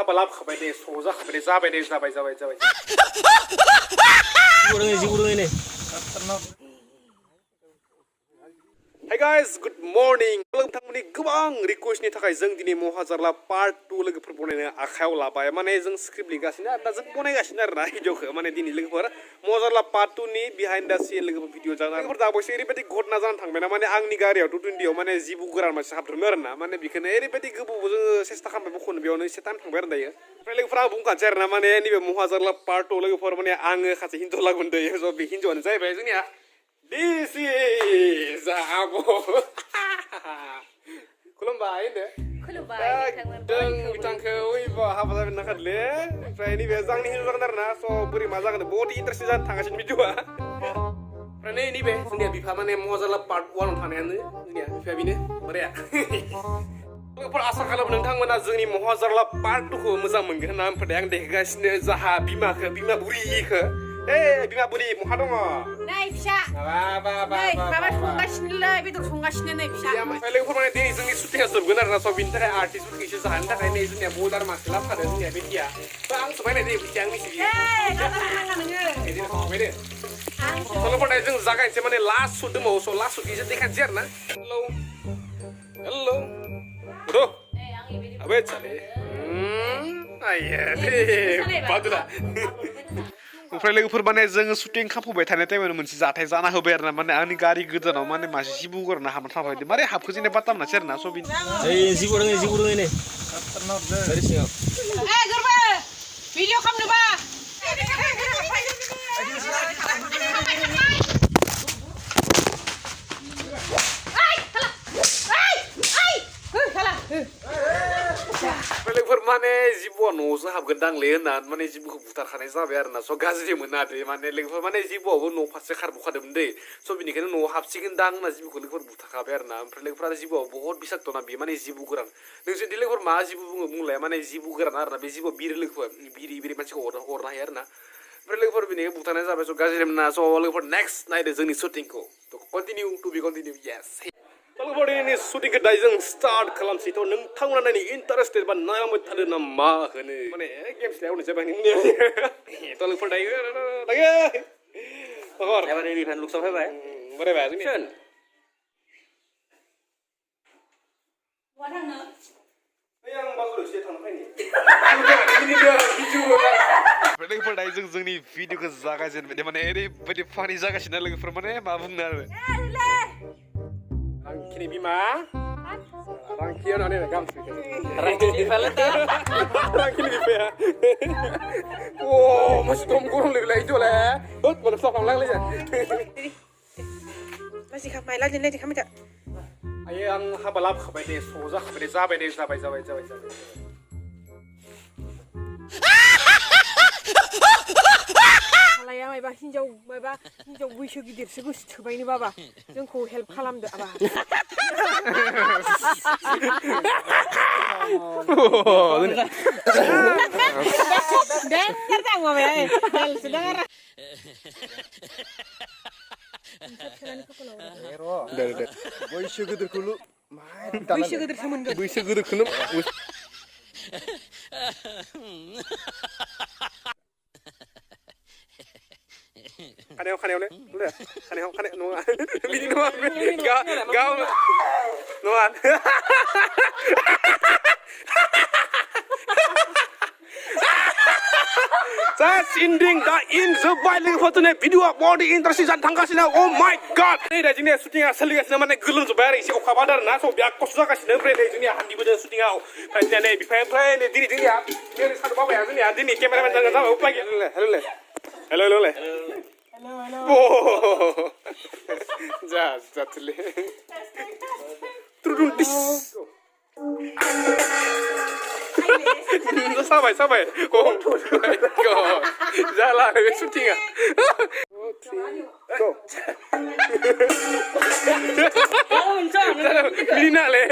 हाबा लाबोखाबाय दे स' जाखाबाय दे जाबाय दे जाबाय Hey guys, good morning. नोंथांमोननि गोबां रिक्वेस्टनि थाखाय जों दिनै महाजारला पार्ट 2 लोगोफोर बनायनो आखायाव लाबाय माने जों स्क्रिप्ट लिरगासिनो आरो दा जों बनायगासिनो आरो ना भिडिअखौ माने दिनै लोगोफोर महाजारला पार्ट 2 नि बिहाइन्ड द सिन लोगोफोर भिडिअ जाना लोगोफोर दा बयसे ओरैबायदि घटना जाना थांबाय ना माने आंनि गारियाव 220 माने जिबु गोरान मानसि हाबदोंमोन आरो ना माने बेखौनो ओरैबायदि गोबाव जोङो सेस्था खालामबाय बख'नो बेयावनो एसे टाइम थांबाय आरो दायो ओमफ्राय लोगोफोर आं बुंखानोसै आरो ना माने नैबे महाजारला पार्ट 2 लोगोफोर माने आङो सासे हिनजाव लाबोदों स' बे हिनजावानो जाहैबाय जोंनिया This is Abo. खुलुमबाय होनदो दों बिथांखौ ओइबा हाबा जागोन ना खादले ओमफ्राय नैबे आंनि हिनजाव जागोन आरोना स' बोरै मा जागोन बहुद इन्टारेस्टिं जानो थांगासिनो भिडिअआ ओमफ्राय नैबे जोंनिया बिफा माने महाजारला पार्ट 1 आव थानायानो जोंनिया बिफाया बेनो बोराया लोगोफोर आसा खालामो नोंथांमोना जोंनि महाजारला पार्ट 2 खौ मोजां मोनगोन होनना ओमफ्राय आं देखायगासिनो जाहा बिमा बुरिखौ बिमा बुरि महा दङ नै फिसा माबा संगासिनोलै बेदर संगासिनो नै फिसा लोगोफोर माने दिनै जोंनि सुटिंआ जोबगोन आरोना स' बिनि थाखाय आर्टिस्टफोरखौ एसे जाहोनो थाखाय नै जोंनिया बयलार मासे लाबोखादों जोंनिया बेटिया आंसो बायनाय जायो बेटिया आंनि सिरि बिदिनो संबाय दे लोगोफोर जों जागायनोसै माने लास्ट सुट दंबावो स' लास्ट सुट एसे देखायनोसै आरोना हेलौ बro अबे चले आये बादुला ओमफ्राय लोगोफोर माने जोङो शुटिं खालामफुबाय थानाय टाइमावनो मोनसे जाथाय जाना होबाय आरोना माने आंनि गारि गोदानाव माने मासे जिबौ गोराना हाबना थाबाय मारै हाबखो जेने बाता मोनासै आरोना स' बिनि जिबौ दङ नै गारि सिङाव गोरबो भिडिअ खालामनोबा लोगोफोर माने जिबौआ न'आवसो हाबगोनदांलै होनना माने जिबौखौ बुथारखानाय जाबाय आरोना स' गाज्रि मोना दे माने लोगोफोर माने जिबौआबो न' फारसे खारबोखादोंमोन दै स' बिनिखायनो न'आव हाबसिगोनदां होनना जिबौखौ लोगोफोर बुथारखाबाय आरोना ओमफ्राय लोगोफोर जिबौआ बहुत बिसाक्त'ना बेयो माने जिबौ गोरान नोंसोरदि लोगोफोर मा जिबौ बुङो बुंलाया माने जिबौ गोरान आरोना बे जिबौआ बिरो लोगोफोर बिरि मानसिखौ अरनो हायो आरोना ओमफ्राय लोगोफोर बिनिखाय बुथारनाय जाबाय स' गाज्रि मोना स' लोगोफोर नेक्स्ट नायदो जोंनि शुटिंखौ continue to be continue yes लोगोफोर दिनैनि शुटिंखौ दायो जों स्टार्ट खालामसै थ' नोंथांमोना नायनो इन्टारेस्टेड बा नायबाय थादो ना मा होनो माने गेम्स लायावनो जाबाय थ' लोगोफोर दायो एबार रिफाइन लुक्सआव फैबाय बोरै बा जोंनि बहा थांनो आं बागुरुसो थांनो फैनि लोगोफोर दायो जों जोंनि भिडिअखौ जागायजेनबाय माने ओरैबायदि फानि जागासिनो लोगोफोर माने मा बुंनो आरो Rangkini Bima, Rangkini mana ni gam speaker. Rangkini Valenta. Rangkini Bima. Wow, masih tom kurung lebih lagi tu lah. Boleh sok orang lagi je. Masih kami lagi ni kami tak. Ayam habalap khabar deh, soja khabar deh, zabai deh. Kalaya मायबा हिन्जाव बैसो गिदिरसो गोसो थोबायनो बाबा जोंखौ help खालामदो आबा देन्जार जां माबाया हेल्पसो दां आरो बैसो गिदिरखौल' बैसो गिदिरसो मोनगोन बैसो गिदिरखौल' खानायाव ले खानायाव नङा बिदि नङा गाव नङा Just ending दा इन जोब्बाय लोगोफोर दिनै भिडिअआ बडि इन्टारेस्टिं जानो थांगासिनो अ माय गड नै दा जोंनिया शुटिंआ सोलिगासिनो माने गोलोमजोब्बाय आरो एसे अखा बादों आरोना स' बिराद खस्थ' जागासिनो ओमफ्राय नै जोंनिया हान्दिबोदों शुटिंआव ओमफ्राय जोंनिया नै बिफाया ओमफ्राय नै दिनै जोंनिया सादु बाबाया जोंनिया दिनै केमेरामेन जागोन जाबाय उपाय गैया हेल' जाथले ट्रुडुंटिस साबाय go जाला बे शुटिंआ go मिनिनाले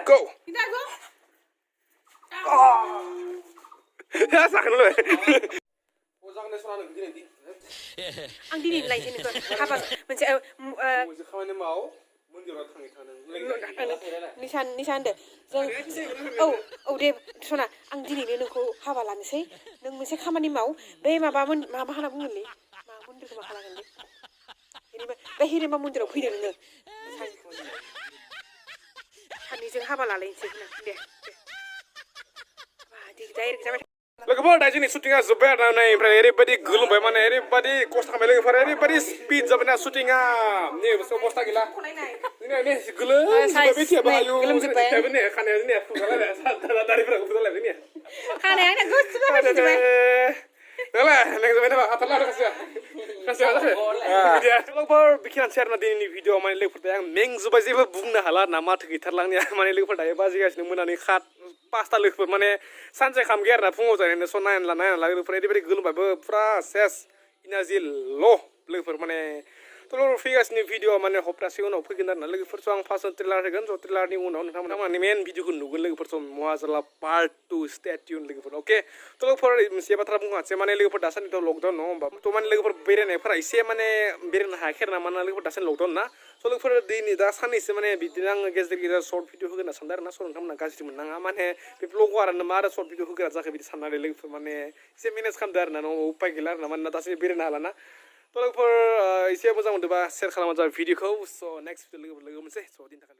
go Ya sakit loh. Ozang deh soalnya begini di. Ang dini lain ini tuh apa? Macam Kamu mau mundur atau tangi tangan. Ini निसान दे जों औ दे सना आं दिनैनो नोंखौ हाबा लानोसै नों मोनसे खामानि माव बे माबामोन मा होनना बुङोलै मा मन्दिरखौ मा खालामगोन दे बे हिरिम्बा मन्दिराव फैदो नोङो सानैजों हाबा लालायनोसै दे डाइरेक्ट जाबाय लोगोफोर दा जोंनि शुटिंआ जोब्बाय आरो ना ओमफ्राय ओरैबायदि गोलोमबाय माने ओरैबायदि खस्थ' खालामबाय लोगोफोर ओरैबायदि स्पिड जाबायना शुटिंआ नै अबस्था गैला गोलोमजोब्बाय खानाया जोंनिया फुगारलायबाय दारिफोरा फुगारलायबाय जोंनिया खानाया आंना गोसो जाबाय जोब्बाय नोंलाय नों जोब्बाय नामा हाथारला आरो लोगोफोर बेखिनियानोसै आरोना दिनैनि भिडिअ माने लोगोफोर आं मेंजोब्बाय जेबो बुंनो हाला आरोना माथो गैथारला आंनिया माने लोगोफोर दायो बाजिगासिनो मोनानि 5ता लोगोफोर माने सानसे खाम गैया आरोना फुङाव जानायनो स' नायना ला लोगोफोर ओरैबायदि गोलोमबायबो फुरा सेस इनार्जि ल' लोगोफोर माने थ' फैगासिनो भिडिअ माने हप्तासे उनाव फैगोन आरोना लोगोफोर स' आं फार्स्ट ट्रेलार होगोन स' ट्रेलारनि उनाव नोंथांमोननि मेन भिडिअखौ नुगोन लोगोफोर स' महाजाला पार्ट 2 स्टे ट्युन लोगोफोर अके थ' लोगोफोर मोनसे बाथ्रा बुंहानोसै माने लोगोफोर दासान्दिथ' लकडाउन नङा होमबा थ' माने लोगोफोर बेरायनायफोरा एसे माने बेरायनो हायाखै आरोना मानोना लोगोफोर दासान्दि लकडाउन ना स' लोगोफोर दिनै दा साननैसो माने बिदिनो आङो गेजेर गेजेर सर्ट भिडिअ होगोन होनना सानदों आरोना स' नोंथांमोना गाज्रि मोननाङा माने बे ब्लगाव आरो मा आरो सर्ट भिडिअ होग्रा जाखो बिदि साननानै लोगोफोर माने एसे मेनेज खालामदो आरोना न'आव उपाय गैला आरोना मानोना दासो बेरायनो हालाना थ' लोगोफोर एसे मोजां मोनदोंबा शेयार खालामबानो जाबाय भिडिअखौ स' नेक्स्ट भिडिअ लोगो मोनसै स' दिननि थाखाय